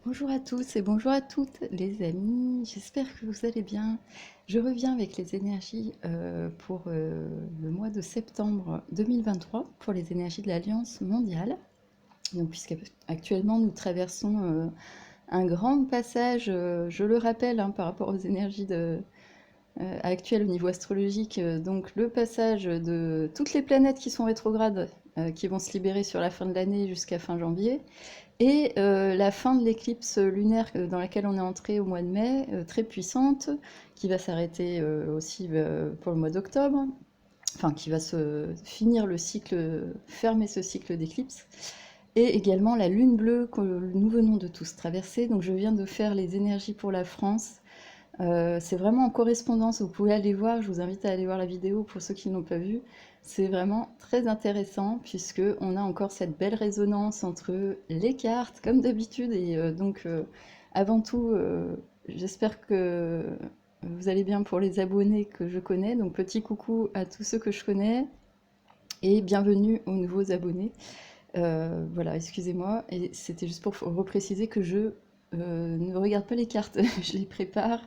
Bonjour à tous et bonjour à toutes les amis, j'espère que vous allez bien. Je reviens avec les énergies pour le mois de septembre 2023 pour les énergies de l'Alliance mondiale. Donc, puisqu'actuellement nous traversons un grand passage, je le rappelle par rapport aux énergies actuelles au niveau astrologique, donc le passage de toutes les planètes qui sont rétrogrades, qui vont se libérer sur la fin de l'année jusqu'à fin janvier. Et la fin de l'éclipse lunaire dans laquelle on est entré au mois de mai, très puissante, qui va s'arrêter aussi pour le mois d'octobre, enfin qui va se finir le cycle, fermer ce cycle d'éclipse. Et également la lune bleue que nous venons de tous traverser. Donc je viens de faire les énergies pour la France. C'est vraiment en correspondance, vous pouvez aller voir, je vous invite à aller voir la vidéo pour ceux qui ne l'ont pas vue. C'est vraiment très intéressant puisque on a encore cette belle résonance entre les cartes, comme d'habitude. Et avant tout, j'espère que vous allez bien pour les abonnés que je connais. Donc petit coucou à tous ceux que je connais et bienvenue aux nouveaux abonnés. Voilà, excusez-moi. Et c'était juste pour repréciser que je ne regarde pas les cartes, je les prépare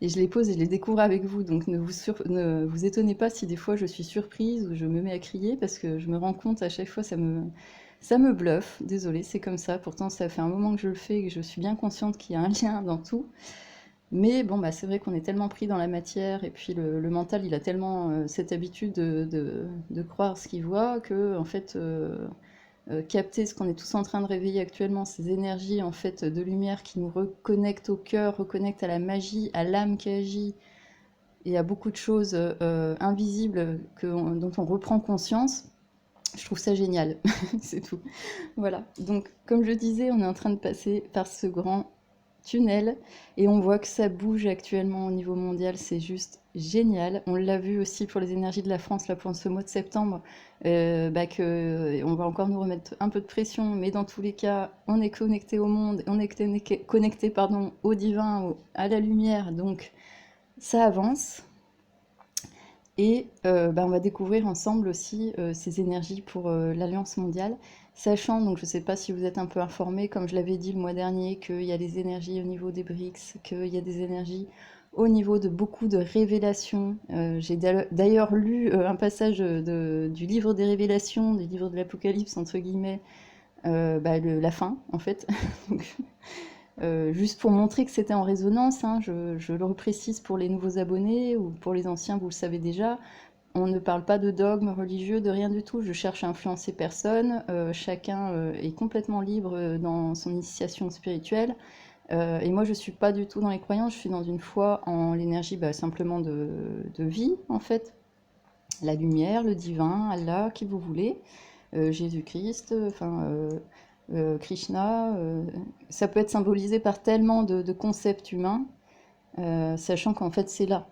et je les pose et je les découvre avec vous. Donc ne vous étonnez pas si des fois je suis surprise ou je me mets à crier parce que je me rends compte à chaque fois, ça me bluffe. Désolée, c'est comme ça. Pourtant, ça fait un moment que je le fais et que je suis bien consciente qu'il y a un lien dans tout. Mais bon, bah, c'est vrai qu'on est tellement pris dans la matière et puis le mental, il a tellement cette habitude de croire ce qu'il voit que, en fait, capter ce qu'on est tous en train de réveiller actuellement, ces énergies en fait de lumière qui nous reconnectent au cœur, reconnectent à la magie, à l'âme qui agit et à beaucoup de choses invisibles dont on reprend conscience. Je trouve ça génial, c'est tout. Voilà, donc comme je disais, on est en train de passer par ce grand tunnel et on voit que ça bouge actuellement au niveau mondial, c'est juste génial. On l'a vu aussi pour les énergies de la France là pour ce mois de septembre, que on va encore nous remettre un peu de pression, mais dans tous les cas, on est connecté au monde, on est connecté pardon au divin, à la lumière, donc ça avance. Et on va découvrir ensemble aussi ces énergies pour l'Alliance mondiale, sachant, donc je ne sais pas si vous êtes un peu informés, comme je l'avais dit le mois dernier, qu'il y a des énergies au niveau des BRICS, qu'il y a des énergies au niveau de beaucoup de révélations. J'ai d'ailleurs lu un passage du livre des révélations, du livre de l'Apocalypse, entre guillemets, la fin, en fait. Donc, juste pour montrer que c'était en résonance, hein, je le reprécise pour les nouveaux abonnés ou pour les anciens, vous le savez déjà, on ne parle pas de dogme religieux, de rien du tout. Je cherche à influencer personne. Chacun est complètement libre dans son initiation spirituelle. Et moi, je suis pas du tout dans les croyances. Je suis dans une foi en l'énergie simplement de vie, en fait. La lumière, le divin, Allah, qui vous voulez. Jésus-Christ, Krishna. Ça peut être symbolisé par tellement de concepts humains, sachant qu'en fait, c'est là.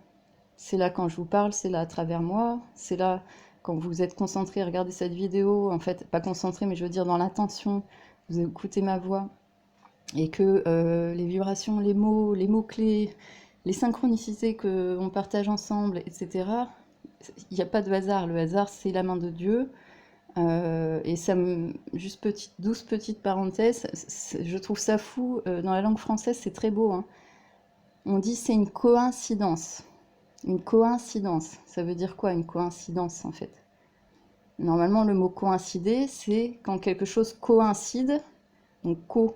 C'est là quand je vous parle, c'est là à travers moi, c'est là quand vous êtes concentré à regarder cette vidéo, en fait, pas concentré, mais je veux dire dans l'intention, vous écoutez ma voix, et que les vibrations, les mots-clés, les synchronicités qu'on partage ensemble, etc., il n'y a pas de hasard. Le hasard, c'est la main de Dieu. Et ça me... Juste douce petite parenthèse, je trouve ça fou. Dans la langue française, c'est très beau, hein. On dit c'est une coïncidence. Une coïncidence, ça veut dire quoi une coïncidence en fait? Normalement, le mot coïncider, c'est quand quelque chose coïncide. Donc co,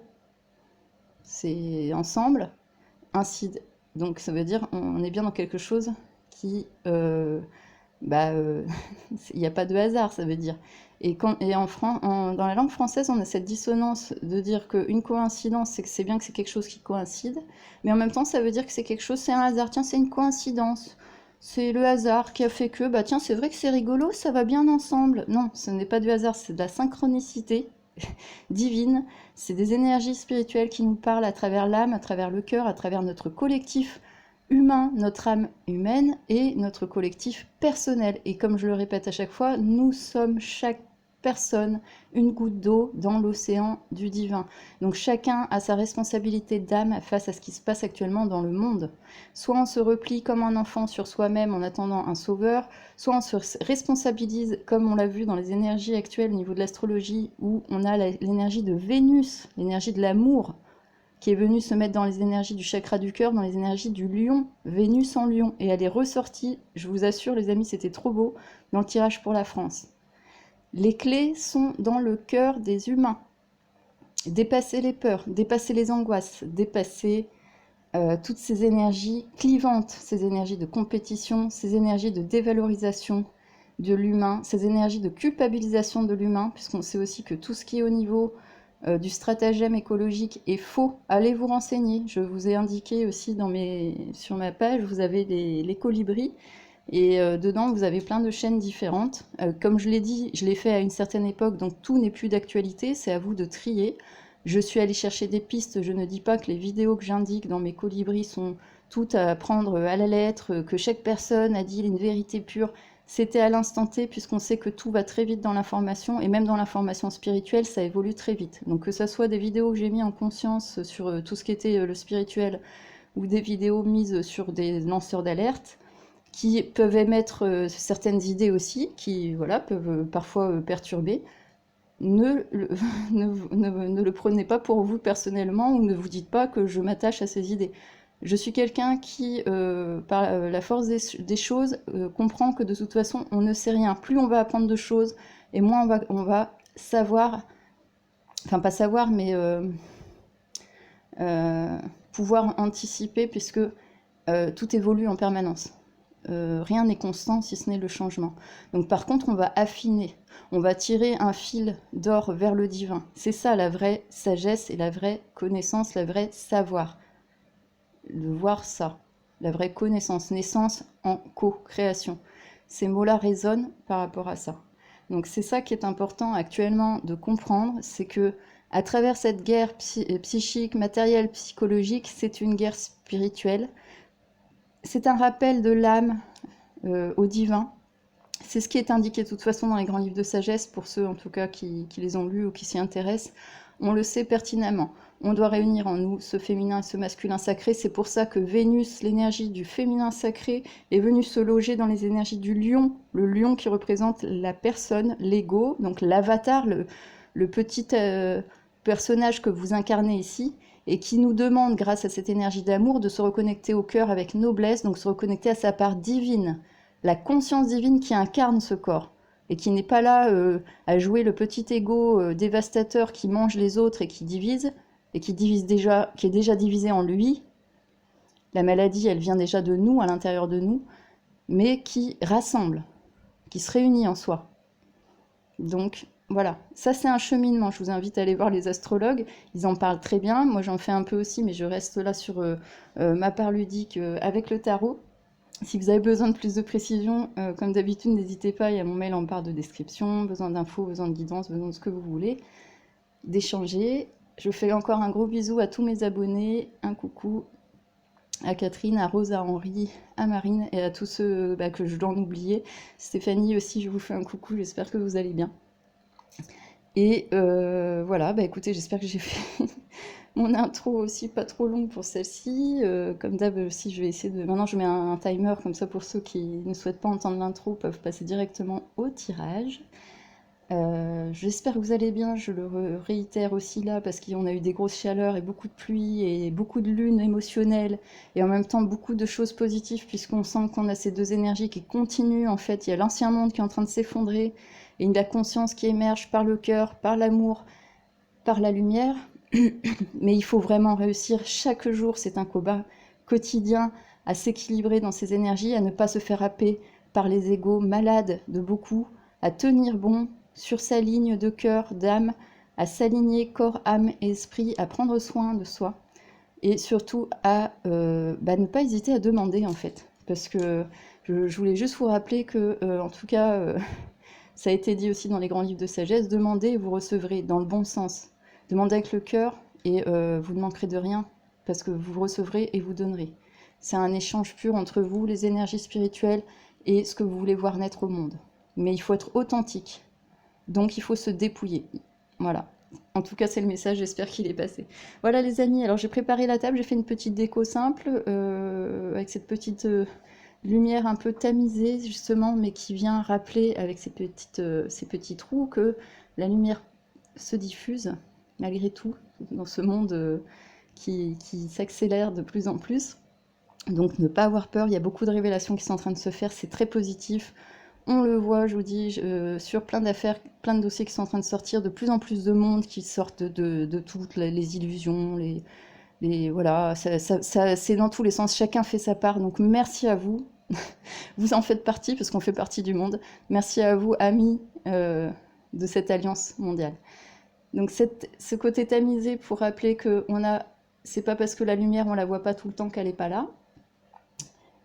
c'est ensemble, incide. Donc ça veut dire on est bien dans quelque chose qui... il n'y a pas de hasard, ça veut dire. Dans la langue française, on a cette dissonance de dire qu'une coïncidence, c'est que c'est bien que c'est quelque chose qui coïncide, mais en même temps, ça veut dire que c'est quelque chose, c'est un hasard. Tiens, c'est une coïncidence. C'est le hasard qui a fait que, bah tiens, c'est vrai que c'est rigolo, ça va bien ensemble. Non, ce n'est pas du hasard, c'est de la synchronicité divine. C'est des énergies spirituelles qui nous parlent à travers l'âme, à travers le cœur, à travers notre collectif humain, notre âme humaine et notre collectif personnel. Et comme je le répète à chaque fois, nous sommes chaque personne une goutte d'eau dans l'océan du divin. Donc chacun a sa responsabilité d'âme face à ce qui se passe actuellement dans le monde. Soit on se replie comme un enfant sur soi-même en attendant un sauveur, soit on se responsabilise comme on l'a vu dans les énergies actuelles au niveau de l'astrologie où on a l'énergie de Vénus, l'énergie de l'amour, qui est venue se mettre dans les énergies du chakra du cœur, dans les énergies du lion, Vénus en lion. Et elle est ressortie, je vous assure les amis, c'était trop beau, dans le tirage pour la France. Les clés sont dans le cœur des humains. Dépasser les peurs, dépasser les angoisses, dépasser toutes ces énergies clivantes, ces énergies de compétition, ces énergies de dévalorisation de l'humain, ces énergies de culpabilisation de l'humain, puisqu'on sait aussi que tout ce qui est au niveau du stratagème écologique est faux. Allez vous renseigner. Je vous ai indiqué aussi sur ma page, vous avez les colibris, et dedans vous avez plein de chaînes différentes. Comme je l'ai dit, je l'ai fait à une certaine époque, donc tout n'est plus d'actualité, c'est à vous de trier. Je suis allée chercher des pistes, je ne dis pas que les vidéos que j'indique dans mes colibris sont toutes à prendre à la lettre, que chaque personne a dit une vérité pure. C'était à l'instant T, puisqu'on sait que tout va très vite dans l'information, et même dans l'information spirituelle, ça évolue très vite. Donc que ce soit des vidéos que j'ai mis en conscience sur tout ce qui était le spirituel, ou des vidéos mises sur des lanceurs d'alerte, qui peuvent émettre certaines idées aussi, qui voilà, peuvent parfois perturber, ne le prenez pas pour vous personnellement, ou ne vous dites pas que je m'attache à ces idées. Je suis quelqu'un qui, par la force des choses, comprend que de toute façon, on ne sait rien. Plus on va apprendre de choses, et moins on va savoir, enfin pas savoir, mais pouvoir anticiper, puisque tout évolue en permanence. Rien n'est constant si ce n'est le changement. Donc par contre, on va affiner, on va tirer un fil d'or vers le divin. C'est ça la vraie sagesse et la vraie connaissance, la vraie savoir. De voir ça, la vraie connaissance, naissance en co-création. Ces mots-là résonnent par rapport à ça. Donc c'est ça qui est important actuellement de comprendre, c'est que à travers cette guerre psychique, matérielle, psychologique, c'est une guerre spirituelle. C'est un rappel de l'âme au divin. C'est ce qui est indiqué de toute façon dans les grands livres de sagesse, pour ceux en tout cas qui les ont lus ou qui s'y intéressent. On le sait pertinemment. On doit réunir en nous ce féminin et ce masculin sacré. C'est pour ça que Vénus, l'énergie du féminin sacré, est venue se loger dans les énergies du lion. Le lion qui représente la personne, l'ego, donc l'avatar, le petit personnage que vous incarnez ici, et qui nous demande, grâce à cette énergie d'amour, de se reconnecter au cœur avec noblesse, donc se reconnecter à sa part divine, la conscience divine qui incarne ce corps, et qui n'est pas là à jouer le petit ego dévastateur qui mange les autres et qui divise, qui est déjà divisé en lui. La maladie, elle vient déjà de nous, à l'intérieur de nous, mais qui rassemble, qui se réunit en soi. Donc, voilà, ça c'est un cheminement. Je vous invite à aller voir les astrologues, ils en parlent très bien. Moi j'en fais un peu aussi, mais je reste là sur ma part ludique avec le tarot. Si vous avez besoin de plus de précision, comme d'habitude, n'hésitez pas, il y a mon mail en barre de description, besoin d'infos, besoin de guidance, besoin de ce que vous voulez, d'échanger. Je fais encore un gros bisou à tous mes abonnés, un coucou à Catherine, à Rose, à Henri, à Marine et à tous ceux que je dois en oublier. Stéphanie aussi, je vous fais un coucou, j'espère que vous allez bien. Et voilà, écoutez, j'espère que j'ai fait mon intro aussi pas trop longue pour celle-ci. Comme d'hab aussi, je vais essayer de... Maintenant, je mets un timer, comme ça pour ceux qui ne souhaitent pas entendre l'intro peuvent passer directement au tirage. J'espère que vous allez bien, je le réitère aussi là, parce qu'on a eu des grosses chaleurs et beaucoup de pluie et beaucoup de lune émotionnelle, et en même temps beaucoup de choses positives, puisqu'on sent qu'on a ces deux énergies qui continuent. En fait, il y a l'ancien monde qui est en train de s'effondrer, et la conscience qui émerge par le cœur, par l'amour, par la lumière. Mais il faut vraiment réussir chaque jour, c'est un combat quotidien, à s'équilibrer dans ses énergies, à ne pas se faire happer par les égos malades de beaucoup, à tenir bon sur sa ligne de cœur, d'âme, à s'aligner corps, âme et esprit, à prendre soin de soi, et surtout à ne pas hésiter à demander en fait, parce que je voulais juste vous rappeler que, en tout cas, ça a été dit aussi dans les grands livres de sagesse, demandez et vous recevrez, dans le bon sens. Demandez avec le cœur et vous ne manquerez de rien, parce que vous recevrez et vous donnerez. C'est un échange pur entre vous, les énergies spirituelles, et ce que vous voulez voir naître au monde. Mais il faut être authentique. Donc il faut se dépouiller. Voilà. En tout cas, c'est le message, j'espère qu'il est passé. Voilà les amis, alors j'ai préparé la table, j'ai fait une petite déco simple, avec cette petite lumière un peu tamisée justement, mais qui vient rappeler avec ces petits trous que la lumière se diffuse malgré tout dans ce monde qui s'accélère de plus en plus. Donc ne pas avoir peur, il y a beaucoup de révélations qui sont en train de se faire, c'est très positif. On le voit, je vous dis, sur plein d'affaires, plein de dossiers qui sont en train de sortir, de plus en plus de monde qui sortent de toutes les illusions, voilà, c'est dans tous les sens, chacun fait sa part, donc merci à vous, vous en faites partie, parce qu'on fait partie du monde, merci à vous, amis de cette alliance mondiale. Donc ce côté tamisé pour rappeler que c'est pas parce que la lumière, on la voit pas tout le temps qu'elle est pas là.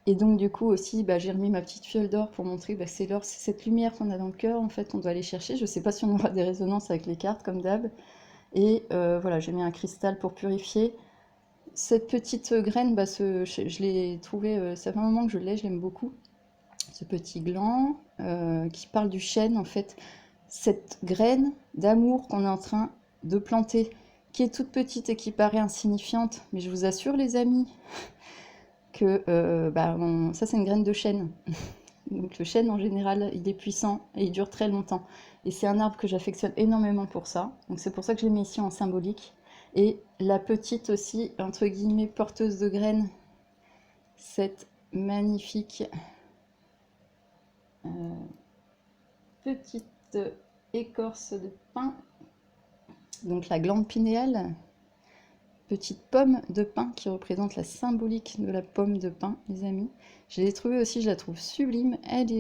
Et donc du coup aussi, j'ai remis ma petite fiole d'or pour montrer que c'est l'or, c'est cette lumière qu'on a dans le cœur, en fait, on doit aller chercher. Je sais pas si on aura des résonances avec les cartes, comme d'hab. Et voilà, j'ai mis un cristal pour purifier. Cette petite graine, je l'ai trouvée, ça fait un moment que je l'ai, je l'aime beaucoup. Ce petit gland qui parle du chêne, en fait. Cette graine d'amour qu'on est en train de planter, qui est toute petite et qui paraît insignifiante. Mais je vous assure, les amis, que ça, c'est une graine de chêne. Donc le chêne, en général, il est puissant et il dure très longtemps. Et c'est un arbre que j'affectionne énormément pour ça. Donc c'est pour ça que je l'ai mis ici en symbolique. Et la petite aussi, entre guillemets, porteuse de graines, cette magnifique petite écorce de pin, donc la glande pinéale, petite pomme de pin qui représente la symbolique de la pomme de pin, les amis. Je l'ai trouvée aussi, je la trouve sublime.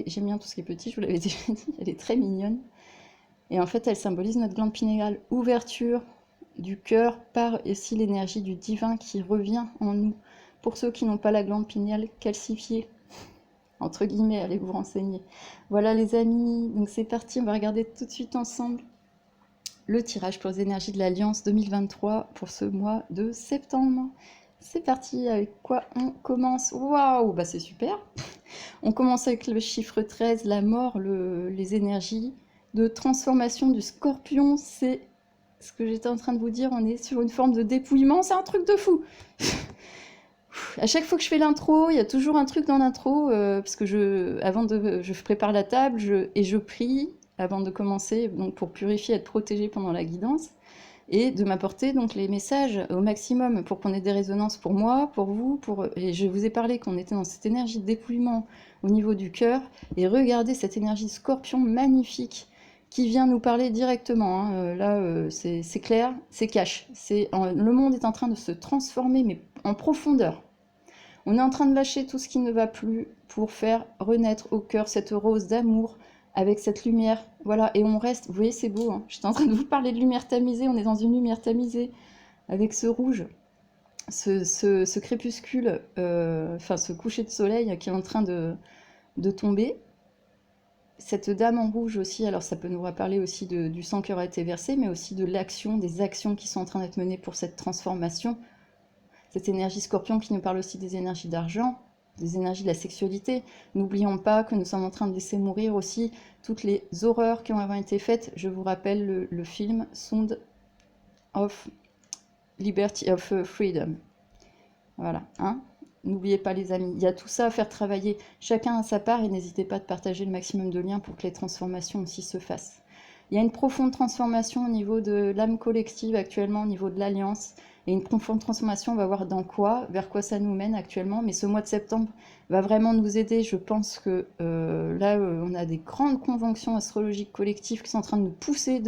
J'aime bien tout ce qui est petit, je vous l'avais déjà dit, elle est très mignonne. Et en fait, elle symbolise notre glande pinéale, ouverture du cœur par aussi l'énergie du divin qui revient en nous. Pour ceux qui n'ont pas la glande pinéale calcifiée, entre guillemets, allez vous renseigner. Voilà les amis, donc c'est parti, on va regarder tout de suite ensemble le tirage pour les énergies de l'Alliance 2023 pour ce mois de septembre. C'est parti, avec quoi on commence? Waouh, c'est super. On commence avec le chiffre 13, la mort, les énergies de transformation du scorpion. C'est ce que j'étais en train de vous dire, on est sur une forme de dépouillement, c'est un truc de fou. À chaque fois que je fais l'intro, il y a toujours un truc dans l'intro, parce que je prépare la table et je prie avant de commencer, donc pour purifier, être protégé pendant la guidance, et de m'apporter donc les messages au maximum pour qu'on ait des résonances pour moi, pour vous, et je vous ai parlé qu'on était dans cette énergie de dépouillement au niveau du cœur, et regardez cette énergie scorpion magnifique qui vient nous parler directement, hein. Là, c'est clair, c'est cash, le monde est en train de se transformer, mais en profondeur. On est en train de lâcher tout ce qui ne va plus pour faire renaître au cœur cette rose d'amour avec cette lumière. Voilà, et on reste, vous voyez, c'est beau, hein. J'étais en train de vous parler de lumière tamisée, on est dans une lumière tamisée avec ce rouge, ce crépuscule, ce coucher de soleil qui est en train de tomber. Cette dame en rouge aussi, alors ça peut nous parler aussi du sang qui aura été versé, mais aussi de l'action, des actions qui sont en train d'être menées pour cette transformation. Cette énergie scorpion qui nous parle aussi des énergies d'argent, des énergies de la sexualité. N'oublions pas que nous sommes en train de laisser mourir aussi toutes les horreurs qui ont été faites. Je vous rappelle le film Sound of Liberty of Freedom. Voilà, hein. N'oubliez pas les amis, il y a tout ça à faire travailler. Chacun à sa part et n'hésitez pas à partager le maximum de liens pour que les transformations aussi se fassent. Il y a une profonde transformation au niveau de l'âme collective actuellement, au niveau de l'Alliance. Et une profonde transformation, on va voir vers quoi ça nous mène actuellement. Mais ce mois de septembre va vraiment nous aider. Je pense que on a des grandes conjonctions astrologiques collectives qui sont en train de nous pousser.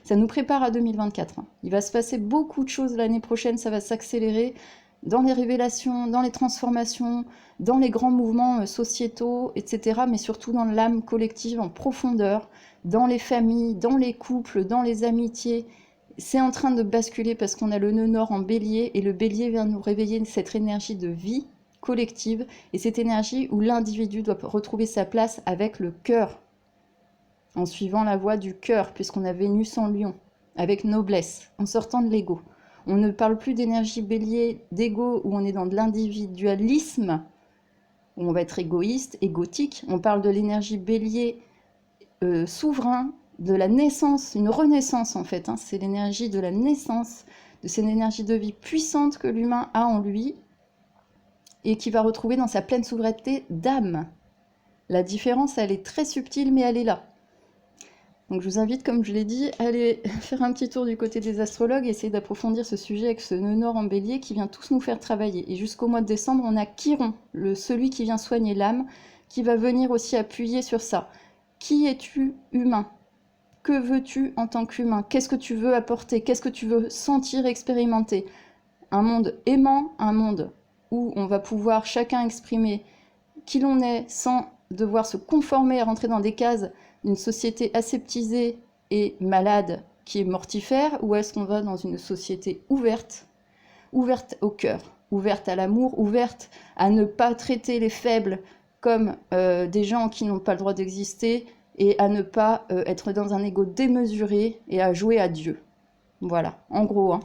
Ça nous prépare à 2024. Hein. Il va se passer beaucoup de choses l'année prochaine, ça va s'accélérer dans les révélations, dans les transformations, dans les grands mouvements sociétaux, etc. Mais surtout dans l'âme collective en profondeur, dans les familles, dans les couples, dans les amitiés. C'est en train de basculer parce qu'on a le nœud nord en bélier et le bélier vient nous réveiller cette énergie de vie collective et cette énergie où l'individu doit retrouver sa place avec le cœur, en suivant la voie du cœur, puisqu'on a Vénus en lion, avec noblesse, en sortant de l'ego. On ne parle plus d'énergie bélier, d'ego, où on est dans de l'individualisme, où on va être égoïste, égotique. On parle de l'énergie bélier souverain, de la naissance, une renaissance en fait, hein. C'est l'énergie de la naissance, de cette énergie de vie puissante que l'humain a en lui et qui va retrouver dans sa pleine souveraineté d'âme. La différence, elle est très subtile, mais elle est là. Donc je vous invite, comme je l'ai dit, à aller faire un petit tour du côté des astrologues, essayer d'approfondir ce sujet avec ce nœud nord en bélier qui vient tous nous faire travailler. Et jusqu'au mois de décembre, on a Chiron, celui qui vient soigner l'âme, qui va venir aussi appuyer sur ça. Qui es-tu humain? Que veux-tu en tant qu'humain? Qu'est-ce que tu veux apporter? Qu'est-ce que tu veux sentir, expérimenter? Un monde aimant, un monde où on va pouvoir chacun exprimer qui l'on est sans devoir se conformer à rentrer dans des cases d'une société aseptisée et malade qui est mortifère, ou est-ce qu'on va dans une société ouverte, ouverte au cœur, ouverte à l'amour, ouverte à ne pas traiter les faibles comme des gens qui n'ont pas le droit d'exister, et à ne pas être dans un ego démesuré et à jouer à Dieu. Voilà, en gros. Hein.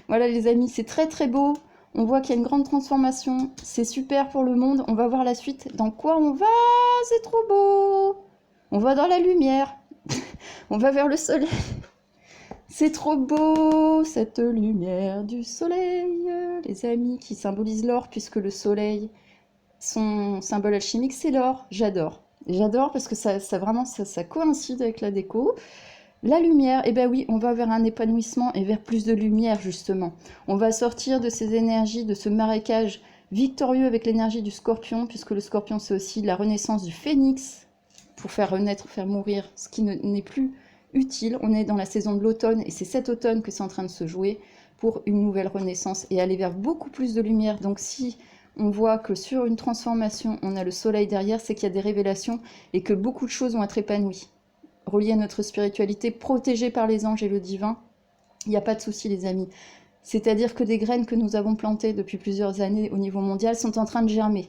Voilà les amis, c'est très très beau. On voit qu'il y a une grande transformation. C'est super pour le monde. On va voir la suite. Dans quoi on va? C'est trop beau. On va dans la lumière. On va vers le soleil. C'est trop beau, cette lumière du soleil. Les amis, qui symbolise l'or, puisque le soleil, son symbole alchimique, c'est l'or. J'adore. J'adore parce que ça coïncide avec la déco. La lumière, eh bien oui, on va vers un épanouissement et vers plus de lumière justement. On va sortir de ces énergies, de ce marécage victorieux avec l'énergie du scorpion, puisque le scorpion c'est aussi la renaissance du phénix, pour faire renaître, faire mourir ce qui n'est plus utile. On est dans la saison de l'automne et c'est cet automne que c'est en train de se jouer pour une nouvelle renaissance et aller vers beaucoup plus de lumière. Donc si on voit que sur une transformation, on a le soleil derrière, c'est qu'il y a des révélations et que beaucoup de choses vont être épanouies. Relié à notre spiritualité, protégé par les anges et le divin, il n'y a pas de souci les amis. C'est-à-dire que des graines que nous avons plantées depuis plusieurs années au niveau mondial sont en train de germer.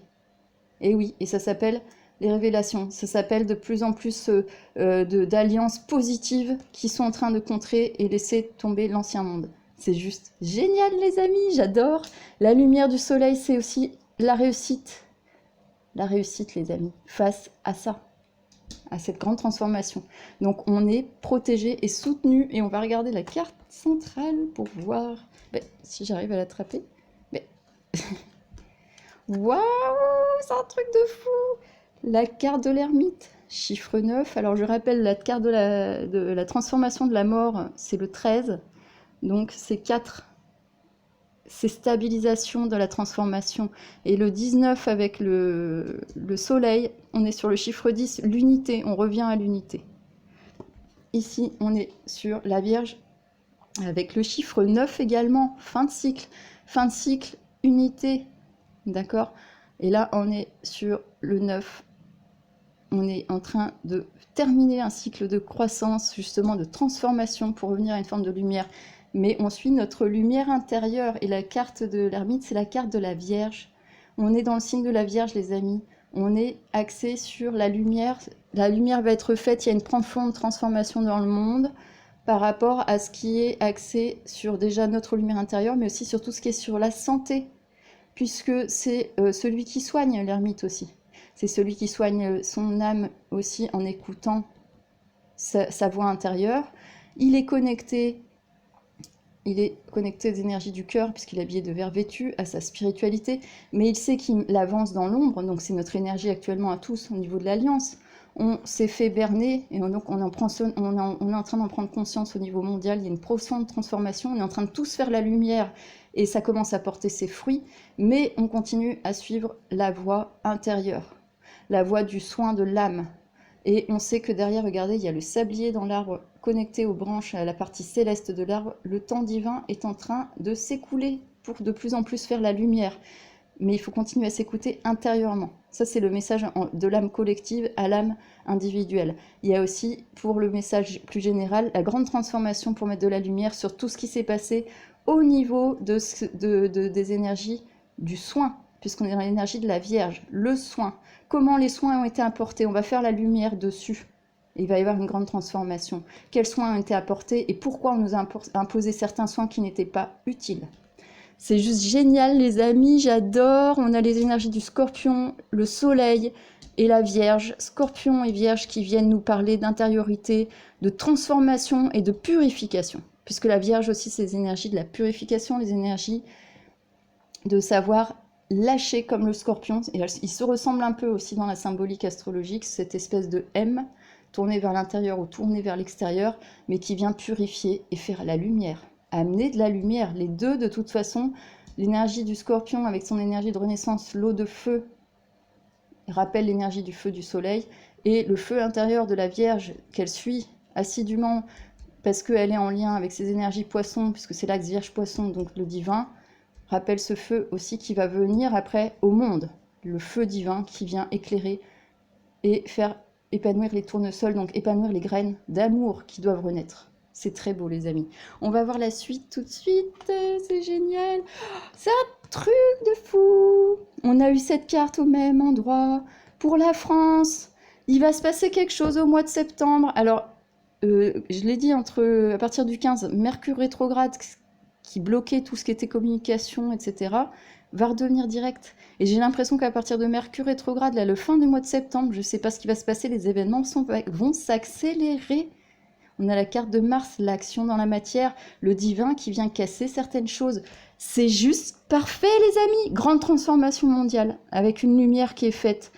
Et oui, et ça s'appelle les révélations, ça s'appelle de plus en plus d'alliances positives qui sont en train de contrer et laisser tomber l'ancien monde. C'est juste génial les amis, j'adore. La lumière du soleil, c'est aussi la réussite. La réussite les amis, face à ça. À cette grande transformation. Donc on est protégé et soutenu et on va regarder la carte centrale pour voir si j'arrive à l'attraper. Waouh, c'est un truc de fou! La carte de l'ermite, chiffre 9. Alors je rappelle, la carte de la transformation de la mort, c'est le 13. Donc c'est 4. C'est stabilisation de la transformation. Et le 19 avec le soleil, on est sur le chiffre 10, l'unité, on revient à l'unité. Ici, on est sur la Vierge avec le chiffre 9 également, fin de cycle, unité, d'accord? Et là, on est sur le 9, on est en train de terminer un cycle de croissance, justement de transformation pour revenir à une forme de lumière. Mais on suit notre lumière intérieure et la carte de l'ermite, c'est la carte de la Vierge. On est dans le signe de la Vierge, les amis. On est axé sur la lumière. La lumière va être faite, il y a une profonde transformation dans le monde par rapport à ce qui est axé sur déjà notre lumière intérieure, mais aussi sur tout ce qui est sur la santé, puisque c'est celui qui soigne l'ermite aussi. C'est celui qui soigne son âme aussi en écoutant sa voix intérieure. Il est connecté aux énergies du cœur, puisqu'il est habillé de vert vêtu, à sa spiritualité, mais il sait qu'il avance dans l'ombre, donc c'est notre énergie actuellement à tous au niveau de l'Alliance. On s'est fait berner, et donc on est en train d'en prendre conscience au niveau mondial, il y a une profonde transformation, on est en train de tous faire la lumière, et ça commence à porter ses fruits, mais on continue à suivre la voie intérieure, la voie du soin de l'âme. Et on sait que derrière, regardez, il y a le sablier dans l'arbre connecté aux branches, à la partie céleste de l'arbre. Le temps divin est en train de s'écouler pour de plus en plus faire la lumière. Mais il faut continuer à s'écouter intérieurement. Ça, c'est le message de l'âme collective à l'âme individuelle. Il y a aussi, pour le message plus général, la grande transformation pour mettre de la lumière sur tout ce qui s'est passé au niveau des énergies du soin, puisqu'on est dans l'énergie de la Vierge, le soin. Comment les soins ont été apportés, on va faire la lumière dessus. Il va y avoir une grande transformation. Quels soins ont été apportés et pourquoi on nous a imposé certains soins qui n'étaient pas utiles. C'est juste génial les amis, j'adore. On a les énergies du Scorpion, le Soleil et la Vierge. Scorpion et Vierge qui viennent nous parler d'intériorité, de transformation et de purification. Puisque la Vierge aussi, c'est les énergies de la purification, les énergies de savoir lâcher comme le Scorpion. Et ils se ressemblent un peu aussi dans la symbolique astrologique, cette espèce de M, tourner vers l'intérieur ou tourner vers l'extérieur, mais qui vient purifier et faire la lumière, amener de la lumière. Les deux, de toute façon, l'énergie du Scorpion avec son énergie de renaissance, l'eau de feu, rappelle l'énergie du feu du soleil, et le feu intérieur de la Vierge qu'elle suit assidûment parce qu'elle est en lien avec ses énergies poissons, puisque c'est l'axe Vierge-Poisson, donc le divin, rappelle ce feu aussi qui va venir après au monde, le feu divin qui vient éclairer et faire épanouir les tournesols, donc épanouir les graines d'amour qui doivent renaître. C'est très beau les amis. On va voir la suite tout de suite, c'est génial. C'est un truc de fou. On a eu cette carte au même endroit. Pour la France, il va se passer quelque chose au mois de septembre. Alors, je l'ai dit, à partir du 15, Mercure rétrograde qui bloquait tout ce qui était communication, etc., va redevenir direct. Et j'ai l'impression qu'à partir de Mercure rétrograde, là, le fin du mois de septembre, je ne sais pas ce qui va se passer, les événements vont s'accélérer. On a la carte de Mars, l'action dans la matière, le divin qui vient casser certaines choses. C'est juste parfait, les amis. Grande transformation mondiale, avec une lumière qui est faite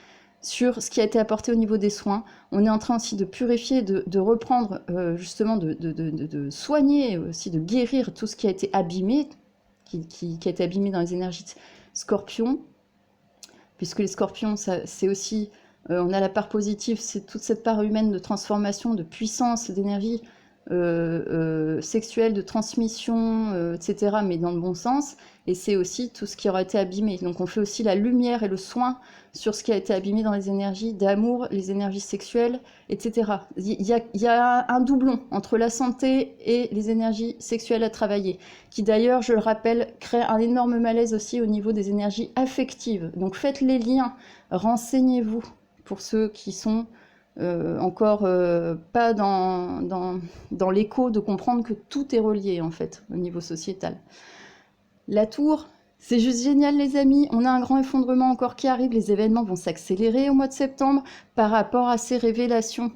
sur ce qui a été apporté au niveau des soins. On est en train aussi de purifier, de reprendre, justement, de soigner, aussi de guérir tout ce qui a été abîmé, qui a été abîmé dans les énergies de Scorpion, puisque les Scorpions, c'est aussi... on a la part positive, c'est toute cette part humaine de transformation, de puissance, d'énergie sexuelle, de transmission, etc., mais dans le bon sens. Et c'est aussi tout ce qui aura été abîmé. Donc on fait aussi la lumière et le soin sur ce qui a été abîmé dans les énergies d'amour, les énergies sexuelles, etc. Il y a un doublon entre la santé et les énergies sexuelles à travailler, qui d'ailleurs, je le rappelle, crée un énorme malaise aussi au niveau des énergies affectives. Donc faites les liens, renseignez-vous pour ceux qui sont encore pas dans l'écho de comprendre que tout est relié en fait au niveau sociétal. La tour, c'est juste génial les amis, on a un grand effondrement encore qui arrive, les événements vont s'accélérer au mois de septembre par rapport à ces révélations.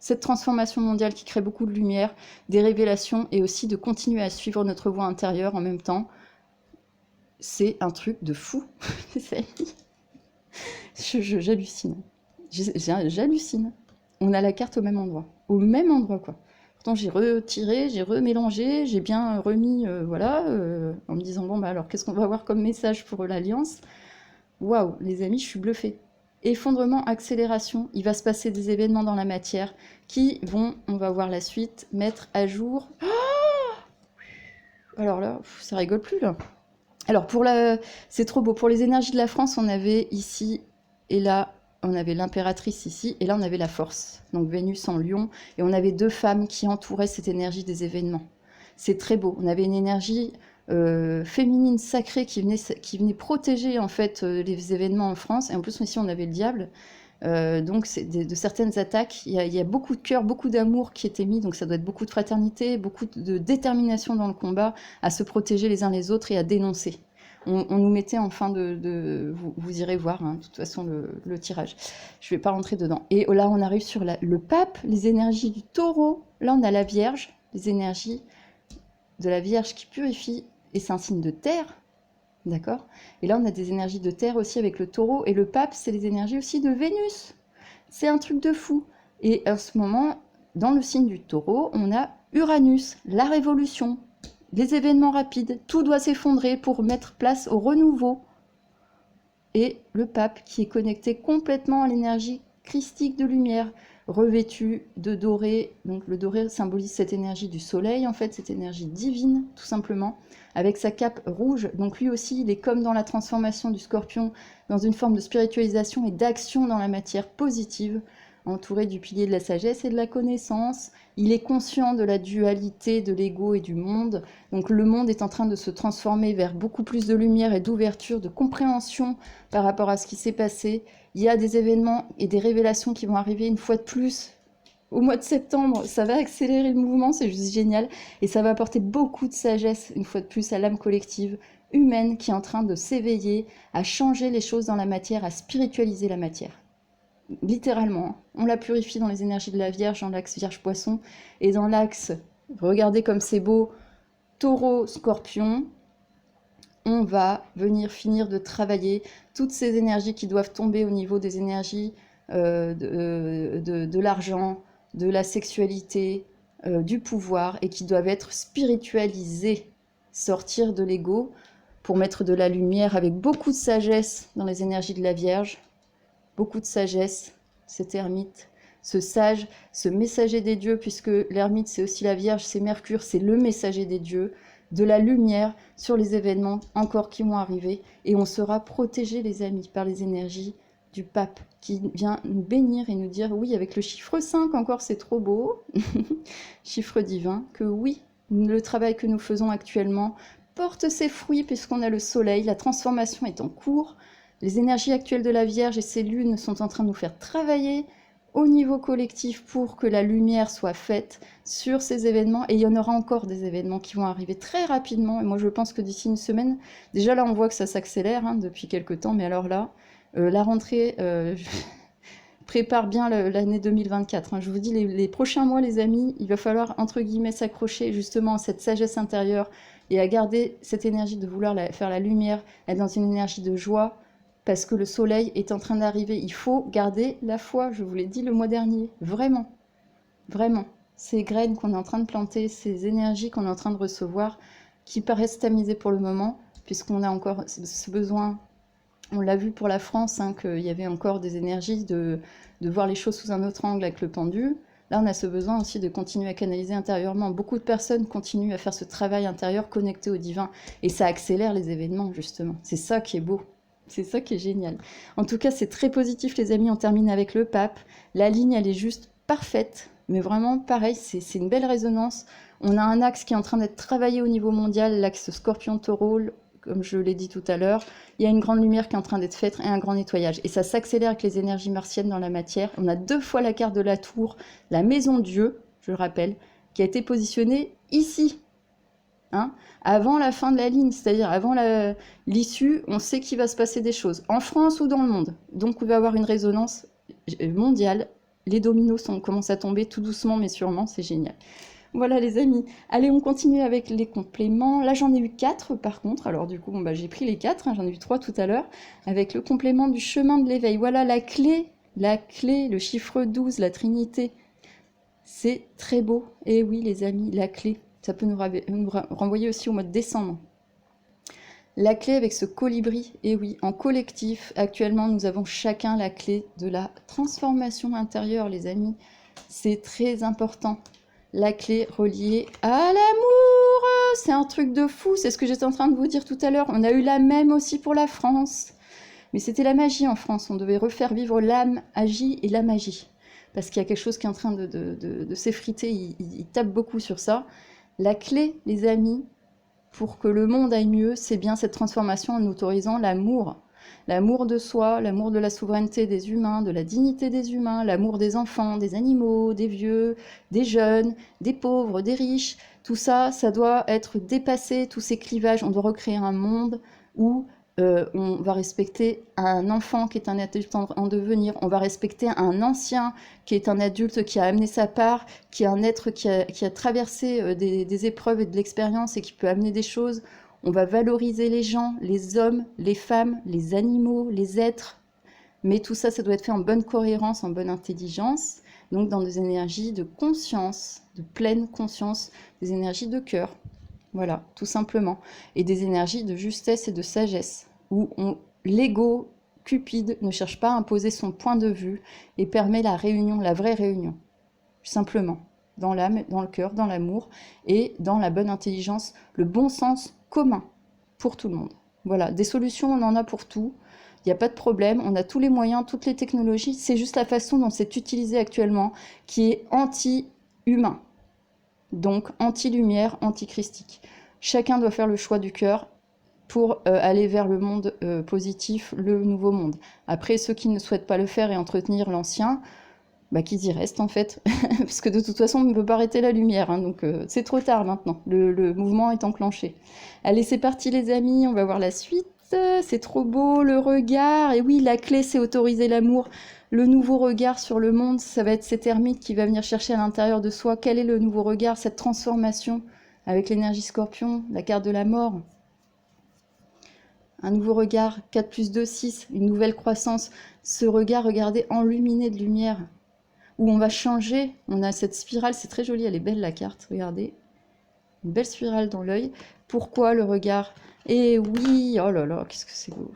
Cette transformation mondiale qui crée beaucoup de lumière, des révélations et aussi de continuer à suivre notre voie intérieure en même temps. C'est un truc de fou, les amis. J'hallucine. J'hallucine. On a la carte au même endroit. Au même endroit, quoi. Pourtant, j'ai retiré, j'ai remélangé, j'ai bien remis, voilà, en me disant, bon, bah alors, qu'est-ce qu'on va avoir comme message pour l'Alliance? Waouh, les amis, je suis bluffée. Effondrement, accélération, il va se passer des événements dans la matière qui vont, on va voir la suite, mettre à jour... Alors là, ça rigole plus, là. Alors, c'est trop beau. Pour les énergies de la France, on avait ici et là, on avait l'impératrice ici, et là, on avait la force. Donc, Vénus en lion, et on avait deux femmes qui entouraient cette énergie des événements. C'est très beau. On avait une énergie féminine sacrée qui venait protéger, en fait, les événements en France. Et en plus, ici, on avait le diable. Donc, c'est de certaines attaques. Il y a beaucoup de cœur, beaucoup d'amour qui était mis. Donc, ça doit être beaucoup de fraternité, beaucoup de détermination dans le combat, à se protéger les uns les autres et à dénoncer. On nous mettait en fin vous irez voir, hein, de toute façon, le tirage. Je ne vais pas rentrer dedans. Et là, on arrive sur le pape, les énergies du taureau. Là, on a la Vierge, les énergies de la Vierge qui purifie. Et c'est un signe de terre, d'accord? Et là, on a des énergies de terre aussi avec le taureau. Et le pape, c'est les énergies aussi de Vénus. C'est un truc de fou. Et en ce moment, dans le signe du taureau, on a Uranus, la révolution. Les événements rapides, tout doit s'effondrer pour mettre place au renouveau. Et le pape qui est connecté complètement à l'énergie christique de lumière, revêtu de doré. Donc le doré symbolise cette énergie du soleil, en fait, cette énergie divine, tout simplement, avec sa cape rouge. Donc lui aussi, il est comme dans la transformation du scorpion, dans une forme de spiritualisation et d'action dans la matière positive, entouré du pilier de la sagesse et de la connaissance. Il est conscient de la dualité de l'ego et du monde. Donc le monde est en train de se transformer vers beaucoup plus de lumière et d'ouverture, de compréhension par rapport à ce qui s'est passé. Il y a des événements et des révélations qui vont arriver une fois de plus au mois de septembre. Ça va accélérer le mouvement, c'est juste génial. Et ça va apporter beaucoup de sagesse, une fois de plus, à l'âme collective humaine qui est en train de s'éveiller, à changer les choses dans la matière, à spiritualiser la matière. Littéralement, on la purifie dans les énergies de la Vierge, dans l'axe Vierge-Poisson, et dans l'axe, regardez comme c'est beau, Taureau-Scorpion, on va venir finir de travailler toutes ces énergies qui doivent tomber au niveau des énergies de l'argent, de la sexualité, du pouvoir, et qui doivent être spiritualisés, sortir de l'ego pour mettre de la lumière avec beaucoup de sagesse dans les énergies de la Vierge, beaucoup de sagesse, cet ermite, ce sage, ce messager des dieux, puisque l'ermite c'est aussi la Vierge, c'est Mercure, c'est le messager des dieux, de la lumière sur les événements encore qui vont arriver, et on sera protégés les amis par les énergies du pape qui vient nous bénir et nous dire oui avec le chiffre 5 encore c'est trop beau, chiffre divin, que oui, le travail que nous faisons actuellement porte ses fruits puisqu'on a le soleil, la transformation est en cours, les énergies actuelles de la Vierge et ses lunes sont en train de nous faire travailler au niveau collectif pour que la lumière soit faite sur ces événements, et il y en aura encore des événements qui vont arriver très rapidement, et moi je pense que d'ici une semaine, déjà là on voit que ça s'accélère depuis quelques temps, mais alors là, la rentrée prépare bien l'année 2024, hein. Je vous dis, les prochains mois les amis, il va falloir entre guillemets s'accrocher justement à cette sagesse intérieure et à garder cette énergie de vouloir faire la lumière, être dans une énergie de joie, parce que le soleil est en train d'arriver. Il faut garder la foi, je vous l'ai dit le mois dernier, vraiment, vraiment. Ces graines qu'on est en train de planter, ces énergies qu'on est en train de recevoir, qui paraissent tamisées pour le moment, puisqu'on a encore ce besoin, on l'a vu pour la France, qu'il y avait encore des énergies de voir les choses sous un autre angle avec le pendule. Là, on a ce besoin aussi de continuer à canaliser intérieurement. Beaucoup de personnes continuent à faire ce travail intérieur connecté au divin, et ça accélère les événements, justement. C'est ça qui est beau. C'est ça qui est génial. En tout cas, c'est très positif, les amis. On termine avec le pape. La ligne, elle est juste parfaite. Mais vraiment, pareil, c'est une belle résonance. On a un axe qui est en train d'être travaillé au niveau mondial, l'axe Scorpion-Taureau, comme je l'ai dit tout à l'heure. Il y a une grande lumière qui est en train d'être faite et un grand nettoyage. Et ça s'accélère avec les énergies martiennes dans la matière. On a 2 fois la carte de la tour, la maison Dieu, je le rappelle, qui a été positionnée ici. Avant la fin de la ligne, c'est-à-dire avant l'issue, on sait qu'il va se passer des choses, en France ou dans le monde. Donc il va y avoir une résonance mondiale. Les dominos commencent à tomber tout doucement mais sûrement, c'est génial. Voilà les amis, allez on continue avec les compléments. Là j'en ai eu 4 par contre, alors du coup j'ai pris les 4, j'en ai eu 3 tout à l'heure, avec le complément du chemin de l'éveil. Voilà la clé, le chiffre 12, la Trinité. C'est très beau, et oui les amis, la clé. Ça peut nous renvoyer aussi au mois de décembre. La clé avec ce colibri, et oui, en collectif, actuellement, nous avons chacun la clé de la transformation intérieure, les amis. C'est très important. La clé reliée à l'amour, c'est un truc de fou, c'est ce que j'étais en train de vous dire tout à l'heure. On a eu la même aussi pour la France. Mais c'était la magie en France, on devait refaire vivre l'âme agie et la magie. Parce qu'il y a quelque chose qui est en train de s'effriter, il tape beaucoup sur ça. La clé, les amis, pour que le monde aille mieux, c'est bien cette transformation en autorisant l'amour. L'amour de soi, l'amour de la souveraineté des humains, de la dignité des humains, l'amour des enfants, des animaux, des vieux, des jeunes, des pauvres, des riches. Tout ça, ça doit être dépassé, tous ces clivages. On doit recréer un monde où on va respecter un enfant qui est un adulte en devenir, on va respecter un ancien qui est un adulte qui a amené sa part, qui est un être qui a traversé des épreuves et de l'expérience et qui peut amener des choses. On va valoriser les gens, les hommes, les femmes, les animaux, les êtres. Mais tout ça, ça doit être fait en bonne cohérence, en bonne intelligence, donc dans des énergies de conscience, de pleine conscience, des énergies de cœur. Voilà, tout simplement. Et des énergies de justesse et de sagesse, où l'ego cupide ne cherche pas à imposer son point de vue et permet la réunion, la vraie réunion, simplement, dans l'âme, dans le cœur, dans l'amour et dans la bonne intelligence, le bon sens commun pour tout le monde. Voilà, des solutions, on en a pour tout. Il n'y a pas de problème, on a tous les moyens, toutes les technologies, c'est juste la façon dont c'est utilisé actuellement qui est anti-humain. Donc anti-lumière, anti-christique. Chacun doit faire le choix du cœur pour aller vers le monde positif, le nouveau monde. Après, ceux qui ne souhaitent pas le faire et entretenir l'ancien, qu'ils y restent en fait, parce que de toute façon on ne peut pas arrêter la lumière, donc c'est trop tard maintenant, le mouvement est enclenché. Allez, c'est parti les amis, on va voir la suite. C'est trop beau, le regard, et oui, la clé c'est autoriser l'amour. Le nouveau regard sur le monde, ça va être cet ermite qui va venir chercher à l'intérieur de soi. Quel est le nouveau regard, cette transformation avec l'énergie scorpion, la carte de la mort. un nouveau regard, 4 plus 2, 6, une nouvelle croissance. Ce regard, regardez, enluminé de lumière, où on va changer. On a cette spirale, c'est très joli, elle est belle la carte, regardez. Une belle spirale dans l'œil. Pourquoi le regard? Et oui, oh là là, qu'est-ce que c'est beau.